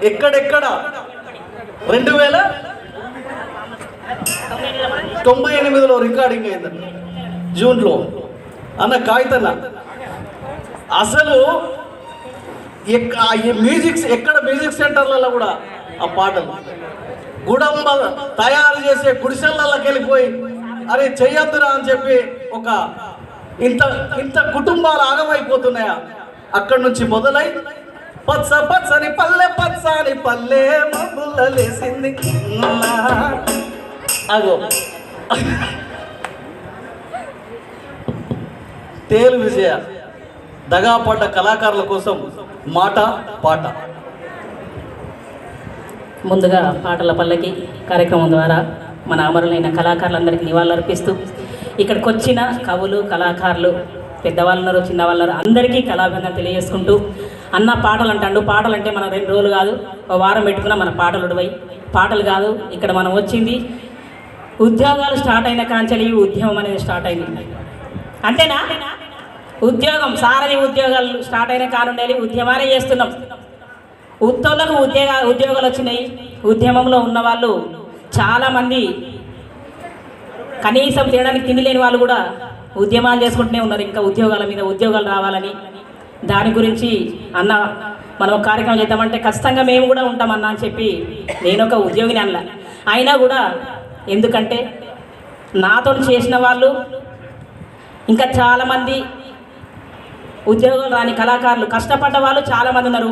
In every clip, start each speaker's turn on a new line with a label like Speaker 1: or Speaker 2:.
Speaker 1: ఎక్కడెక్కడ 2098లో రికార్డింగ్ అయిందండి జూన్లో అన్న కాగితన్న. అసలు మ్యూజిక్ ఎక్కడ మ్యూజిక్ సెంటర్లలో కూడా ఆ పాటలు గుడంబ తయారు చేసే గుడిసెలకి వెళ్ళిపోయి అరే చెయ్యొద్దురా అని చెప్పి ఒక ఇంత ఇంత కుటుంబాలు ఆగమైపోతున్నాయా. అక్కడి నుంచి మొదలై పచ్చ పచ్చని పల్లె పచ్చని పల్లె మబ్బులేసింది అగో తేలు విజయ దగాపడ్డ కళాకారుల కోసం మాట పాట.
Speaker 2: ముందుగా పాటల పల్లకి కార్యక్రమం ద్వారా మన అమరులైన కళాకారులందరికీ నివాళులర్పిస్తూ ఇక్కడికి వచ్చిన కవులు కళాకారులు పెద్దవాళ్ళున్నారు చిన్నవాళ్ళున్నారు అందరికీ కళాభివందనం తెలియజేసుకుంటూ అన్న పాటలు అంటాడు. పాటలు అంటే మనం 2 రోజులు కాదు ఒక వారం పెట్టుకున్నా మన పాటలు ఉడివై పాటలు కాదు. ఇక్కడ మనం వచ్చింది ఉద్యోగాలు స్టార్ట్ అయిన కాంచెలి ఉద్యమం అనేది స్టార్ట్ అయింది అంతేనా. ఉద్యోగం సారథి ఉద్యోగాలు స్టార్ట్ అయిన కానుండేది ఉద్యమాలే చేస్తున్నాం. ఉత్తోళ్ళకు ఉద్యోగాలు వచ్చినాయి. ఉద్యమంలో ఉన్న వాళ్ళు చాలామంది కనీసం తినడానికి తిండి లేని వాళ్ళు కూడా ఉద్యమాలు చేసుకుంటూనే ఉన్నారు. ఇంకా ఉద్యోగాల మీద ఉద్యోగాలు రావాలని దాని గురించి అన్న మనం ఒక కార్యక్రమం చేద్దామంటే ఖచ్చితంగా మేము కూడా ఉంటామన్నా అని చెప్పి నేను ఒక ఉద్యోగిని అన్న. అయినా కూడా ఎందుకంటే నాతో చేసిన వాళ్ళు ఇంకా చాలామంది ఉద్యోగాలు రాని కళాకారులు కష్టపడ్డ వాళ్ళు చాలామంది ఉన్నారు.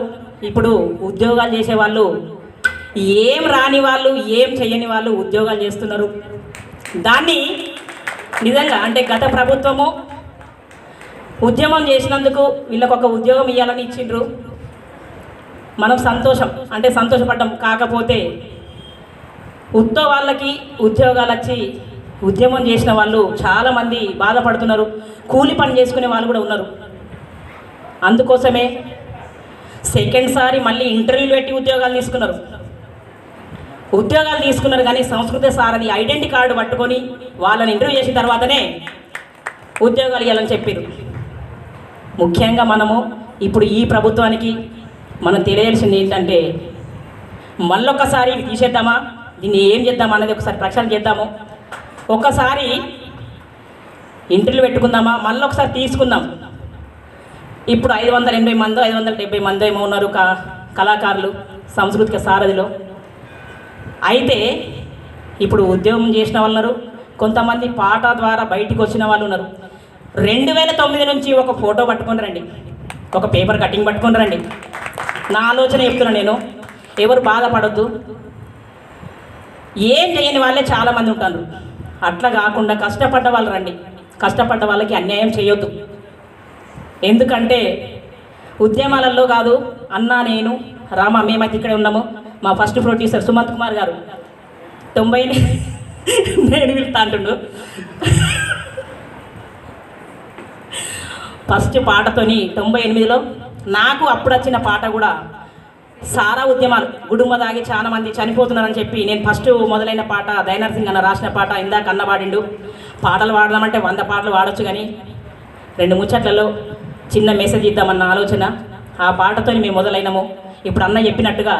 Speaker 2: ఇప్పుడు ఉద్యోగాలు చేసేవాళ్ళు ఏం రాని వాళ్ళు ఏం చేయని వాళ్ళు ఉద్యోగాలు చేస్తున్నారు. దాన్ని నిజంగా అంటే గత ప్రభుత్వము ఉద్యమం చేసినందుకు వీళ్ళకు ఒక ఉద్యోగం ఇవ్వాలని ఇచ్చిండ్రు. మనం సంతోషపడ్డాం. కాకపోతే వాళ్ళకి ఉద్యోగాలు వచ్చి ఉద్యమం చేసిన వాళ్ళు చాలామంది బాధపడుతున్నారు. కూలి పని చేసుకునే వాళ్ళు కూడా ఉన్నారు. అందుకోసమే సెకండ్ సారి మళ్ళీ ఇంటర్వ్యూలు పెట్టి ఉద్యోగాలు తీసుకున్నారు కానీ సంస్కృత సారథి ఐడెంటిటీ కార్డు పట్టుకొని వాళ్ళని ఇంటర్వ్యూ చేసిన తర్వాతనే ఉద్యోగాలు ఇవ్వాలని చెప్పారు. ముఖ్యంగా మనము ఇప్పుడు ఈ ప్రభుత్వానికి మనం తెలియాల్సింది ఏంటంటే మళ్ళొక్కసారి తీసేద్దామా దీన్ని ఏం చేద్దామా అనేది ఒకసారి ప్రక్షాళన చేద్దాము. ఒకసారి ఇంటర్వ్యూ పెట్టుకుందామా మళ్ళీ ఒకసారి తీసుకుందాం. ఇప్పుడు 580 మందో 570 మందో ఏమో ఉన్నారు కళాకారులు సాంస్కృతిక సారథిలో. అయితే ఇప్పుడు ఉద్యోగం చేసిన వాళ్ళు ఉన్నారు, కొంతమంది పాట ద్వారా బయటికి వచ్చిన వాళ్ళు ఉన్నారు. 2009 నుంచి ఒక ఫోటో పట్టుకొని రండి, ఒక పేపర్ కటింగ్ పట్టుకొని రండి. నా ఆలోచన చెప్తున్నాను నేను. ఎవరు బాధపడద్దు. ఏం చేయని వాళ్ళే చాలామంది ఉంటారు. అట్లా కాకుండా కష్టపడ్డ వాళ్ళు రండి. కష్టపడ్డ వాళ్ళకి అన్యాయం చేయొద్దు. ఎందుకంటే ఉద్యమాలలో కాదు అన్నా నేను రామ మేమైతే ఇక్కడే ఉన్నాము. మా ఫస్ట్ ప్రొడ్యూసర్ సుమంత్ కుమార్ గారు 90 నేను వెళ్తా అంటుండు. ఫస్ట్ పాటతోని 98లో నాకు అప్పుడు వచ్చిన పాట కూడా సారా ఉద్యమాలు గుడుంబ దాగి చాలా మంది చనిపోతున్నారని చెప్పి నేను ఫస్ట్ మొదలైన పాట దయనర్ సింగ్ అన్న రాసిన పాట. ఇందాక అన్న పాడిండు. పాటలు పాడదామంటే 100 పాటలు పాడొచ్చు కానీ 2 ముచ్చట్లలో చిన్న మెసేజ్ ఇద్దామన్న ఆలోచన. ఆ పాటతో మేము మొదలైనము. ఇప్పుడు అన్న చెప్పినట్టుగా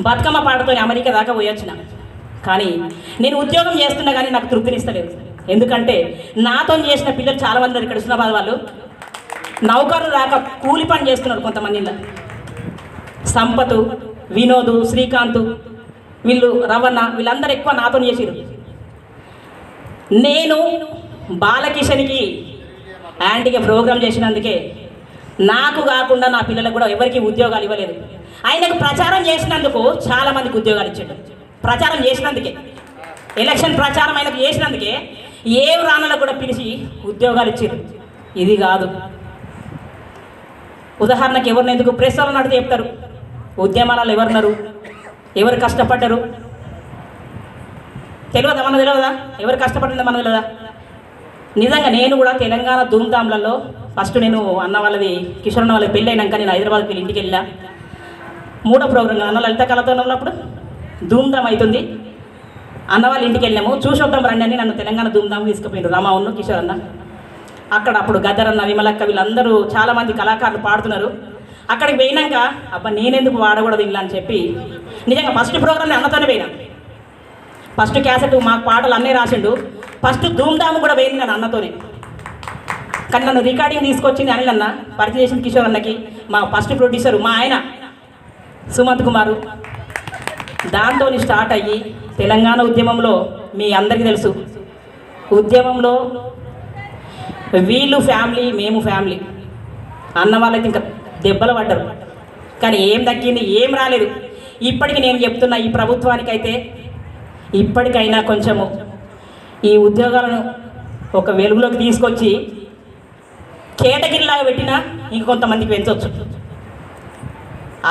Speaker 2: బతుకమ్మ పాటతో అమెరికా దాకా పోయొచ్చిన. కానీ నేను ఉద్యోగం చేస్తున్నా కానీ నాకు తృప్తినిస్తలేదు. ఎందుకంటే నాతో చేసిన పిల్లలు చాలామంది ఇక్కడ హుస్నాబాద్ వాళ్ళు నౌకర్లు దాకా కూలి పని చేస్తున్నారు. కొంతమంది సంపత్, వినోద్, శ్రీకాంత్, వీళ్ళు రవణ వీళ్ళందరూ ఎక్కువ నాతో చేసిరు. నేను బాలకిషన్కి యాంటీగా ప్రోగ్రామ్ చేసినందుకే నాకు కాకుండా నా పిల్లలకు కూడా ఎవరికి ఉద్యోగాలు ఇవ్వలేదు. ఆయనకు ప్రచారం చేసినందుకు చాలామందికి ఉద్యోగాలు ఇచ్చాడు. ప్రచారం చేసినందుకే ఎలక్షన్ ప్రచారం ఆయనకు చేసినందుకే ఏ రాళ్ళకు కూడా పిలిచి ఉద్యోగాలు ఇచ్చారు. ఇది కాదు. ఉదాహరణకు ఎవరిని ఎందుకు ప్రెస్ వాళ్ళు నడితే చెప్తారు ఉద్యమాలలో ఎవరున్నారు, ఎవరు కష్టపడ్డారు తెలియదా? మన తెలియదా? ఎవరు కష్టపడిందో మన తెలియదా? నిజంగా నేను కూడా తెలంగాణ ధూమ్ధామ్లలో ఫస్ట్ నేను అన్న వాళ్ళది కిషోర్ అన్న వాళ్ళకి పెళ్ళి అయినాక నేను హైదరాబాద్కి వెళ్ళి ఇంటికి వెళ్ళా. 3వ ప్రోగ్రాం అన్న లలిత కళతో ఉన్నప్పుడు ధూమ్ధామ్ అవుతుంది. అన్న వాళ్ళ ఇంటికి వెళ్ళాము. చూసి వద్దాం రండి అని నన్ను తెలంగాణ ధూమ్ధామ్ తీసుకుపోయినారు రామావును కిషోర్ అన్న. అక్కడ అప్పుడు గద్దర్ అన్న, విమలక్క వీళ్ళందరూ చాలామంది కళాకారులు పాడుతున్నారు. అక్కడికి పోయినాక అబ్బా నేనెందుకు వాడకూడదు ఇలా అని చెప్పి నిజంగా ఫస్ట్ ప్రోగ్రామ్ అన్నతోనే పోయినా. ఫస్ట్ క్యాసెట్ మాకు పాటలు అన్నీ రాసిండు. ఫస్ట్ ధూమ్ధామ్ కూడా పోయింది నేను అన్నతోనే. కానీ నన్ను రికార్డింగ్ తీసుకొచ్చింది అనిల్ అన్న, పరిచయం చేసిన కిషోర్ అన్నకి. మా ఫస్ట్ ప్రొడ్యూసరు మా ఆయన సుమంత్ కుమారు. దాంతో స్టార్ట్ అయ్యి తెలంగాణ ఉద్యమంలో మీ అందరికీ తెలుసు, ఉద్యమంలో వీళ్ళు ఫ్యామిలీ మేము ఫ్యామిలీ అన్న వాళ్ళైతే ఇంకా దెబ్బలు పడ్డరు. కానీ ఏం దక్కింది, ఏం రాలేదు. ఇప్పటికి నేను చెప్తున్నా ఈ ప్రభుత్వానికైతే ఇప్పటికైనా కొంచెము ఈ ఉద్యోగాలను ఒక వెలుగులోకి తీసుకొచ్చి కేటగిరీలాగా పెట్టినా ఇంకొంతమందికి పెంచవచ్చు.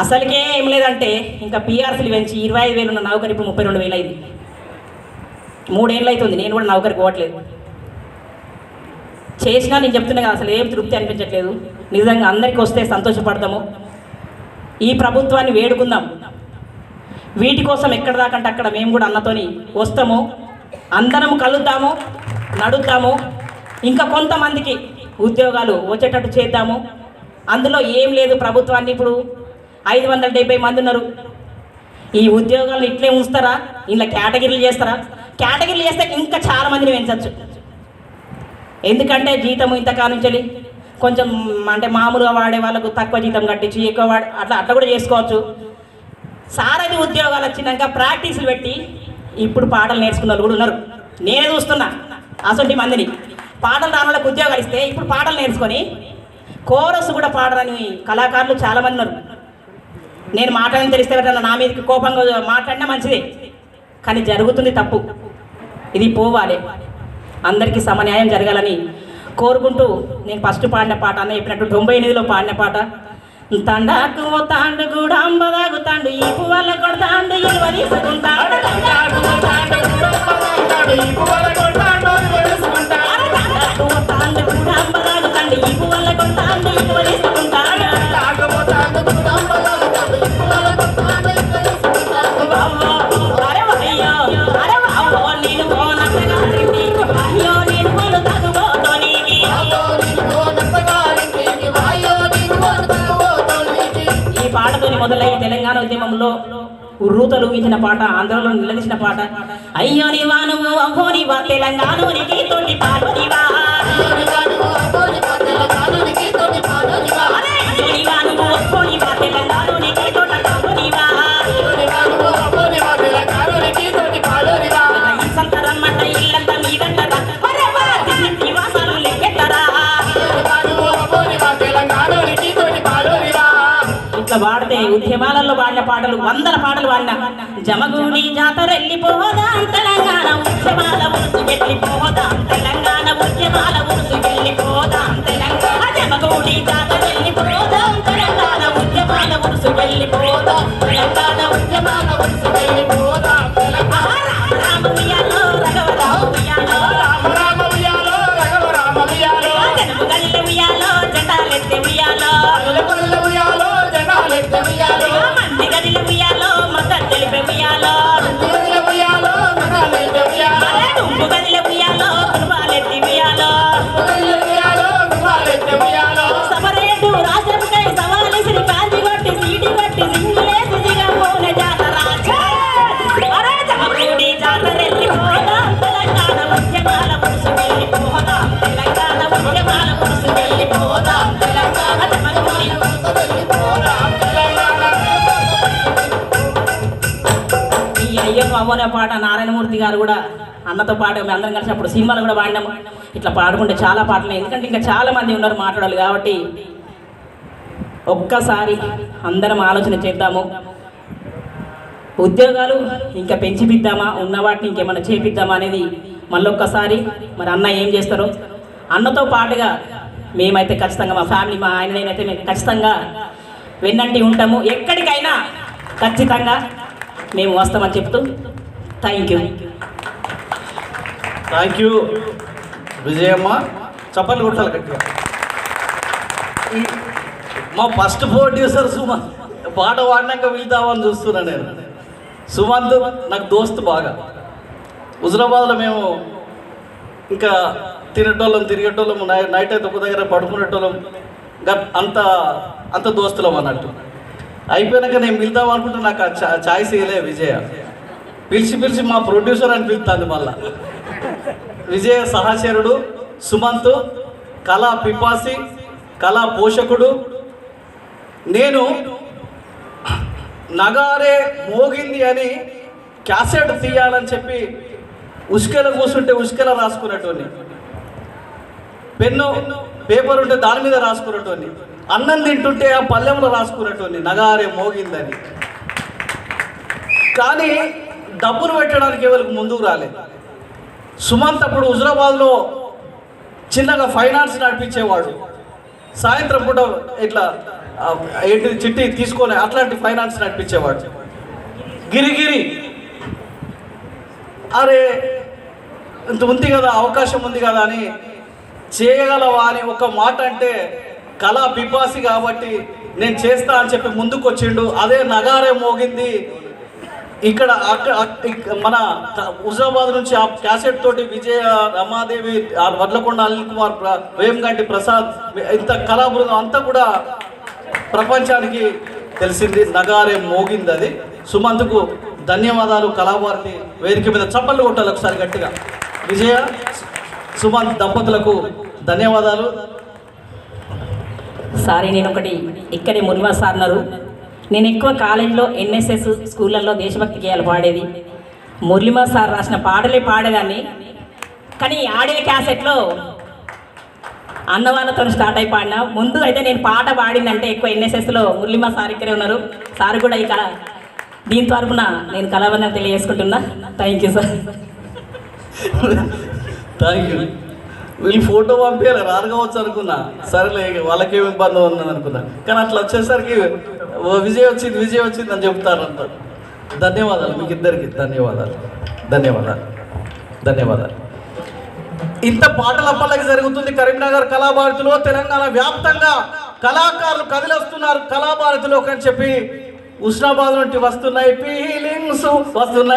Speaker 2: అసలుకే ఏం లేదంటే ఇంకా పీఆర్సీలు పెంచి 25,000 ఉన్న నౌకరి ఇప్పుడు 32,000 అయింది. 3 ఏళ్ళు అవుతుంది నేను కూడా నౌకరికి పోవట్లేదు. చేసినా నేను చెప్తున్నా కదా, అసలు ఏం తృప్తి అనిపించట్లేదు. నిజంగా అందరికీ వస్తే సంతోషపడతాము. ఈ ప్రభుత్వాన్ని వేడుకుందాం. వీటి కోసం ఎక్కడ దాకంటే అక్కడ మేము కూడా అన్నతోని వస్తాము, అందరం కలుద్దాము, నడుద్దాము, ఇంకా కొంతమందికి ఉద్యోగాలు వచ్చేటట్టు చేద్దాము. అందులో ఏం లేదు, ప్రభుత్వాన్ని ఇప్పుడు 570 మంది ఉన్నారు. ఈ ఉద్యోగాలను ఇట్లే ఉంచుతారా, ఇలా కేటగిరీలు చేస్తారా? కేటగిరీలు చేస్తే ఇంకా చాలా మందిని పెంచవచ్చు. ఎందుకంటే జీతం ఇంతకానుంచి కొంచెం అంటే మామూలుగా వాడే వాళ్ళకు తక్కువ జీతం కట్టించి ఎక్కువ అట్లా కూడా చేసుకోవచ్చు. సారథి ఉద్యోగాలు వచ్చినాక ప్రాక్టీసులు పెట్టి ఇప్పుడు పాటలు నేర్చుకున్న వాళ్ళు కూడా ఉన్నారు. నేనే చూస్తున్నా అసలు మందిని. పాటలు రాని వాళ్ళకి ఉద్యోగాలు ఇస్తే ఇప్పుడు పాటలు నేర్చుకొని కోరస్ కూడా పాడరని కళాకారులు చాలామంది ఉన్నారు. నేను మాట్లాడని తెలిస్తే నా మీదకి కోపంగా మాట్లాడినా మంచిదే, కానీ జరుగుతుంది తప్పు. ఇది పోవాలి, అందరికీ సమన్యాయం జరగాలని కోరుకుంటూ నేను ఫస్ట్ పాడిన పాట అన్న చెప్పినట్టు 98లో పాడిన పాట. తండాకు తాండు కూడా అంబదాగు తాండు ఈ పువ్వుల కొడతాండు ఇలువ తీసుకుంటాడు. తండాకు తాండు కూడా అంబదాగు తాండు ఈ పువ్వుల కొడతాండు ఇలువ తీసుకుంటాడు. పాటతోని మొదలై తెలంగాణ ఉద్యమంలో ఉర్రూతలు ఊగించిన పాట, ఆంధ్రలో నిలదీసిన పాట. అయ్యో నీవా నువ్వు అహో నీవా తెలంగాణకి తోటి పాలోనివా, అయ్యో నీవా నువ్వు అహో నీవా తెలంగాణకి తోటి పాలోనివా, సంతరమ్మంట ఇల్లంతా మీదంటారా నివాసాలు లెక్కెత్తరా. ఇట్లా పాడితే ఉద్యమాలలో పాడిన పాటలు 100 పాటలు పాడిన. జమగూడి జాతర వెళ్ళిపోదాం తెలంగాణ ఉద్యమాల ఉరుసు వెళ్ళిపోదాం, తెలంగాణ ఉద్యమాల ఉరుసు వెళ్ళిపోదాం, తెలంగాణ జమగూడి జాతర వెళ్ళిపోదాం, తెలంగాణ ఉద్యమాల ఉరుసు వెళ్ళిపోదాం, తెలంగాణ ఉద్యమాల ఉరుసు వెళ్ళిపోదాం. రామ ఉయ్యాలో రఘవ రామ ఉయ్యాలో, రామ రామ ఉయ్యాలో రఘవ రామ ఉయ్యాలో, జనము గల్ల ఉయ్యాలో జెండాలెత్తే ఉయ్యాలో, ఉయ్యాలో జెండాలెత్తే ఉయ్యాలో, మంది గదిల ఉయ్యాలో మద్దతు తెలిపే ఉయ్యాలో, తుంపు గదిల ఉయ్యాలో కుర్బాలెత్తి ఉయ్యాలో, సమరేటు రాజంకై సవాలి శ్రీ కాంతి కొట్టి సీటి కొట్టి సింగులేసి దిగమోన జాతర జమగూడి జాతర వెళ్ళిపోదాం, తెలంగాణ ఉద్యమాల ఉరుసు వెళ్ళిపోదాం, తెలంగాణ ఉద్యమాల ఉరుసు వెళ్ళిపోదాం, తెలంగాణ జమగూడి ఈ అయ్యప్ప అవ్వనే పాట నారాయణమూర్తి గారు కూడా అన్నతో పాట మేము అందరం కలిసి అప్పుడు సినిమాలు కూడా పాడినాము. ఇట్లా పాడుకుంటే చాలా పాటలు, ఎందుకంటే ఇంకా చాలా మంది ఉన్నారు మాట్లాడాలి కాబట్టి ఒక్కసారి అందరం ఆలోచన చేద్దాము. ఉద్యోగాలు ఇంకా పెంచిపిద్దామా, ఉన్న వాటిని ఇంకేమైనా చేపిద్దామా అనేది మళ్ళొక్కసారి మరి అన్న ఏం చేస్తారో. అన్నతో పాటుగా మేమైతే ఖచ్చితంగా మా ఫ్యామిలీ మా ఆయన నేనైతే మేము ఖచ్చితంగా వెన్నంటి ఉంటాము. ఎక్కడికైనా ఖచ్చితంగా మేము వస్తామని చెప్తూ థ్యాంక్ యూ
Speaker 1: విజయమ్మ. చప్పట్లు కొట్టాలి గట్టిగా. మా ఫస్ట్ ప్రొడ్యూసర్ సుమంత్ పాట పాడినాక వెళ్తామని చూస్తున్నా నేను. సుమంత్ నాకు దోస్తు బాగా. హుజరాబాద్లో మేము ఇంకా తిరిగేటోళ్ళం నైట్ అయితే ఒక దగ్గర పడుకునేటోళ్ళం. అంత అంత దోస్తులం అన్నట్టు. అయిపోయాక నేను పిలుద్దాం అనుకుంటే నాకు ఆ ఛాయిస్ ఇవ్వలే విజయ. పిలిచి మా ప్రొడ్యూసర్ అని పిలుస్తుంది మళ్ళా. విజయ సహచరుడు సుమంత్, కళా పిపాసి, కళా పోషకుడు. నేను నగారే మోగింది అని క్యాసెట్ తీయాలని చెప్పి ఉసుకెల కూర్చుంటే ఉసుకెల రాసుకునేటోని, పెన్ను పేపర్ ఉంటే దాని మీద రాసుకునేటోని, అన్నం తింటుంటే ఆ పల్లెంలో రాసుకునేటోని నగారే మోగిందని. కానీ డబ్బులు పెట్టడానికి ఎవరికి ముందుకు రాలేదు. సుమంత్ అప్పుడు హుజరాబాద్లో చిన్నగా ఫైనాన్స్ నడిపించేవాడు. సాయంత్రం పూట ఇట్లా ఏంటి చిట్టి తీసుకొని అట్లాంటి ఫైనాన్స్ నడిపించేవాడు. గిరిగిరి అరే ఇంత ఉంది కదా, అవకాశం ఉంది కదా అని చేయగలవా అని ఒక మాట అంటే కళా పిపాసి కాబట్టి నేను చేస్తా అని చెప్పి ముందుకు వచ్చిండు. అదే నగారే మోగింది. ఇక్కడ మన హుజరాబాద్ నుంచి ఆ క్యాసెట్ తోటి విజయ, రమాదేవి, వడ్లకొండ అనిల్ కుమార్, వేమగంటి ప్రసాద్, ఇంత కళా బృందం అంతా కూడా ప్రపంచానికి తెలిసింది. నగారే మోగింది అది. సుమంత్కు ధన్యవాదాలు. కళాభారతి వేదిక మీద చప్పట్లు కొట్టాలి ఒకసారి గట్టిగా. విజయ, సుమంత్ దంపతులకు ధన్యవాదాలు.
Speaker 2: సారీ, నేను ఒకటి ఇక్కడే మురిమా సార్ అన్నారు. నేను ఎక్కువ కాలేజీలో ఎన్ఎస్ఎస్ స్కూళ్ళల్లో దేశభక్తి గేయాలు పాడేది. మురళీమా సార్ రాసిన పాటలే పాడేదాన్ని. కానీ ఆడియో క్యాసెట్లో అన్నవాళ్ళతో స్టార్ట్ అయి పాడినా. ముందు అయితే నేను పాట పాడిందంటే ఎక్కువ ఎన్ఎస్ఎస్లో మురళీమా సార్ ఇక్కడే ఉన్నారు. సార్ కూడా ఇక దీని తరపున నేను కళాబంధం తెలియజేసుకుంటున్నా. Thank you sir.
Speaker 1: Thank you. వీళ్ళు ఫోటో పంపించాలి రారుగావచ్చు అనుకున్నా. సరేలే వాళ్ళకేమి ఇబ్బంది ఉన్నది అనుకున్నా. కానీ అట్లా వచ్చేసరికి విజయ్ వచ్చింది అని చెప్తారంట. ధన్యవాదాలు మీకు ఇద్దరికి. ధన్యవాదాలు. ఇంత పాటల పల్లకి జరుగుతుంది కరీంనగర్ కళాభారతిలో. తెలంగాణ వ్యాప్తంగా కళాకారులు కదిలొస్తున్నారు కళాభారతిలోకి అని చెప్పి హుస్నాబాద్ నుండి వస్తున్నాయి ఫీలింగ్స్ వస్తున్నాయి.